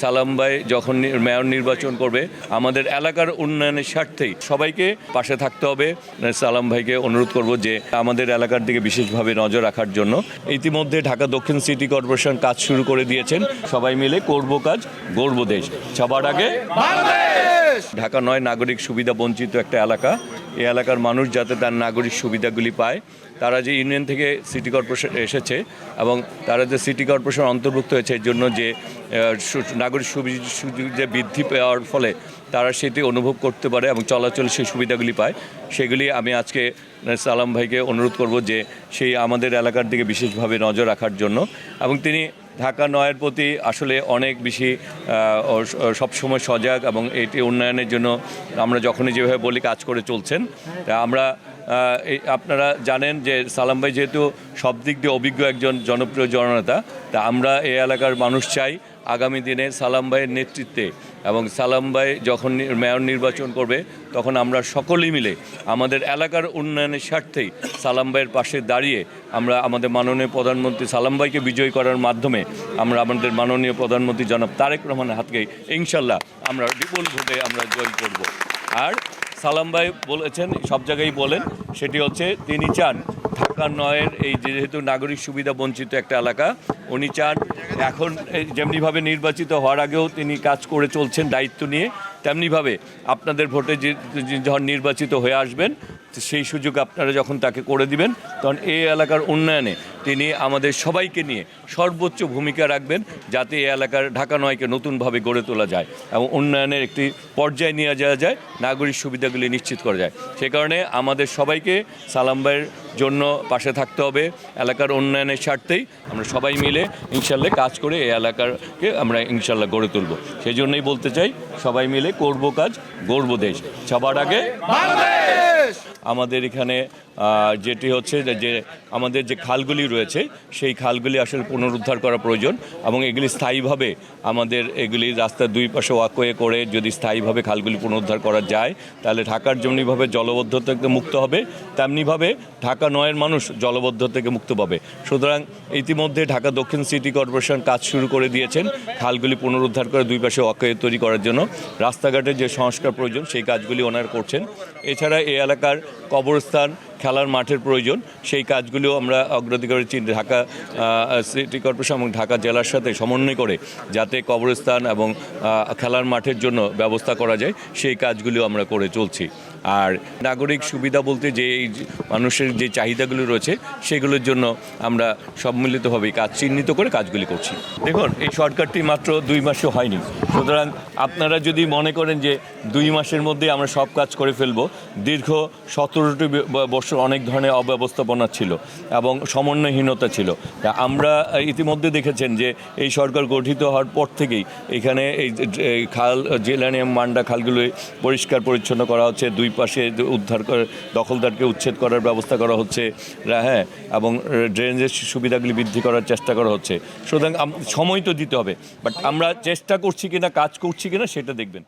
সালাম ভাই যখন মেয়র নির্বাচন করবে আমাদের এলাকার উন্নয়নের স্বার্থেই সবাইকে পাশে থাকতে হবে। সালাম ভাইকে অনুরোধ করব যে আমাদের এলাকার দিকে বিশেষভাবে নজর রাখার জন্য। ইতিমধ্যে ঢাকা দক্ষিণ সিটি কর্পোরেশন কাজ শুরু করে দিয়েছেন। সবাই মিলে করব কাজ, গড়ব দেশ। সবার আগে ঢাকা ৯ নাগরিক সুবিধা বঞ্চিত একটা এলাকা। এই এলাকার মানুষ যাতে তার নাগরিক সুবিধাগুলি পায়, তারা যে ইউনিয়ন থেকে সিটি কর্পোরেশন এসেছে এবং তারা যে সিটি কর্পোরেশন অন্তর্ভুক্ত হয়েছে এর জন্য যে নাগরিক সুবিধা বৃদ্ধি পাওয়ার ফলে তারা সেটি অনুভব করতে পারে এবং চলাচল সেই সুবিধাগুলি পায়, সেগুলি আমি আজকে সালাম ভাইকে অনুরোধ করব যে সেই আমাদের এলাকার দিকে বিশেষভাবে নজর রাখার জন্য। এবং তিনি ঢাকা ৯-এর প্রতি আসলে অনেক বেশি সবসময় সজাগ এবং এটি উন্নয়নের জন্য আমরা যখনই যেভাবে বলি কাজ করে চলছেন। আমরা আপনারা জানেন যে সালাম ভাই যেহেতু সব দিক দিয়ে অভিজ্ঞ একজন জনপ্রিয় জননেতা, তা আমরা এই এলাকার মানুষ চাই আগামী দিনে সালাম ভাইয়ের নেতৃত্বে এবং সালাম ভাই যখন মেয়র নির্বাচন করবে তখন আমরা সকলেই মিলে আমাদের এলাকার উন্নয়নের স্বার্থেই সালাম ভাইয়ের পাশে দাঁড়িয়ে আমরা আমাদের মাননীয় প্রধানমন্ত্রী সালাম ভাইকে বিজয়ী করার মাধ্যমে আমরা আমাদের মাননীয় প্রধানমন্ত্রী জনাব তারেক রহমানের হাতকে ইনশাল্লাহ আমরা বিপুল ভোটে আমরা জয় করব। আর সালাম ভাই বলেছেন, সব জায়গায় বলেন, সেটি হচ্ছে তিনি চান ঢাকা ৯-এর এই যেহেতু নাগরিক সুবিধা বঞ্চিত একটা এলাকা, উনি চান এখন যেমনিভাবে নির্বাচিত হওয়ার আগেও তিনি কাজ করে চলছেন দায়িত্ব নিয়ে, তেমনিভাবে আপনাদের ভোটে যখন নির্বাচিত হয়ে আসবেন সেই সুযোগ আপনারা যখন তাকে করে দিবেন তখন এই এলাকার উন্নয়নে তিনি আমাদের সবাইকে নিয়ে সর্বোচ্চ ভূমিকা রাখবেন, যাতে এই এলাকার ঢাকা ৯-কে নতুনভাবে গড়ে তোলা যায় এবং উন্নয়নের একটি পর্যায়ে নিয়ে যাওয়া যায়, নাগরিক সুবিধাগুলি নিশ্চিত করা যায়। সে কারণে আমাদের সবাইকে সালাম ভাইয়ের জন্য পাশে থাকতে হবে এলাকার উন্নয়নের স্বার্থেই। আমরা সবাই মিলে ইনশাল্লাহ কাজ করে এই এলাকাকে আমরা ইনশাল্লাহ গড়ে তুলব। সেই জন্যই বলতে চাই সবাই মিলে করব কাজ, গড়ব দেশ। সবার আগে আমাদের এখানে যেটি হচ্ছে যে আমাদের যে খালগুলি রয়েছে সেই খালগুলি আসলে পুনরুদ্ধার করা প্রয়োজন এবং এগুলি স্থায়ীভাবে আমাদের এগুলি রাস্তার দুই পাশে ওয়াকওয়ে করে যদি স্থায়ীভাবে খালগুলি পুনরুদ্ধার করা যায় তাহলে ঢাকার যেমনিভাবে জলবদ্ধতা থেকে মুক্ত হবে, তেমনিভাবে ঢাকা ৯-এর মানুষ জলবদ্ধতা থেকে মুক্ত পাবে। সুতরাং ইতিমধ্যে ঢাকা দক্ষিণ সিটি কর্পোরেশন কাজ শুরু করে দিয়েছেন খালগুলি পুনরুদ্ধার করে দুই পাশে ওয়াকওয়ে তৈরি করার জন্য। রাস্তাঘাটের যে সংস্কার প্রয়োজন সেই কাজগুলি ওনারা করছেন। এছাড়া এই এলাকার কবরস্থান, খেলার মাঠের প্রয়োজন, সেই কাজগুলিও আমরা অগ্রাধিকার দিচ্ছি ঢাকা সিটি কর্পোরেশন এবং ঢাকা জেলার সাথে সমন্বয় করে যাতে কবরস্থান এবং খেলার মাঠের জন্য ব্যবস্থা করা যায় সেই কাজগুলিও আমরা করে চলছি। আর নাগরিক সুবিধা বলতে যে এই মানুষের যে চাহিদাগুলি রয়েছে সেগুলোর জন্য আমরা সম্মিলিতভাবে কাজ চিহ্নিত করে কাজগুলি করছি। দেখুন, এই সরকারটি মাত্র 2 মাসও হয়নি, সুতরাং আপনারা যদি মনে করেন যে 2 মাসের মধ্যে আমরা সব কাজ করে ফেলব, দীর্ঘ 17টি বছর অনেক ধরনের অব্যবস্থাপনা ছিল এবং সমন্বয়হীনতা ছিল। আমরা ইতিমধ্যে দেখেছেন যে এই সরকার গঠিত হওয়ার পর থেকেই এখানে এই খাল জেলানিয়াম মান্ডা খালগুলো পরিষ্কার পরিচ্ছন্ন করা হচ্ছে, দুই পাশে উদ্ধার করে দখলদারকে উচ্ছেদ করার ব্যবস্থা করা হচ্ছে, হ্যাঁ, এবং ড্রেনেজের সুবিধাগুলি বৃদ্ধি করার চেষ্টা করা হচ্ছে। সুতরাং সময় তো দিতে হবে, বাট আমরা চেষ্টা করছি কিনা, কাজ করছি কিনা সেটা দেখবেন।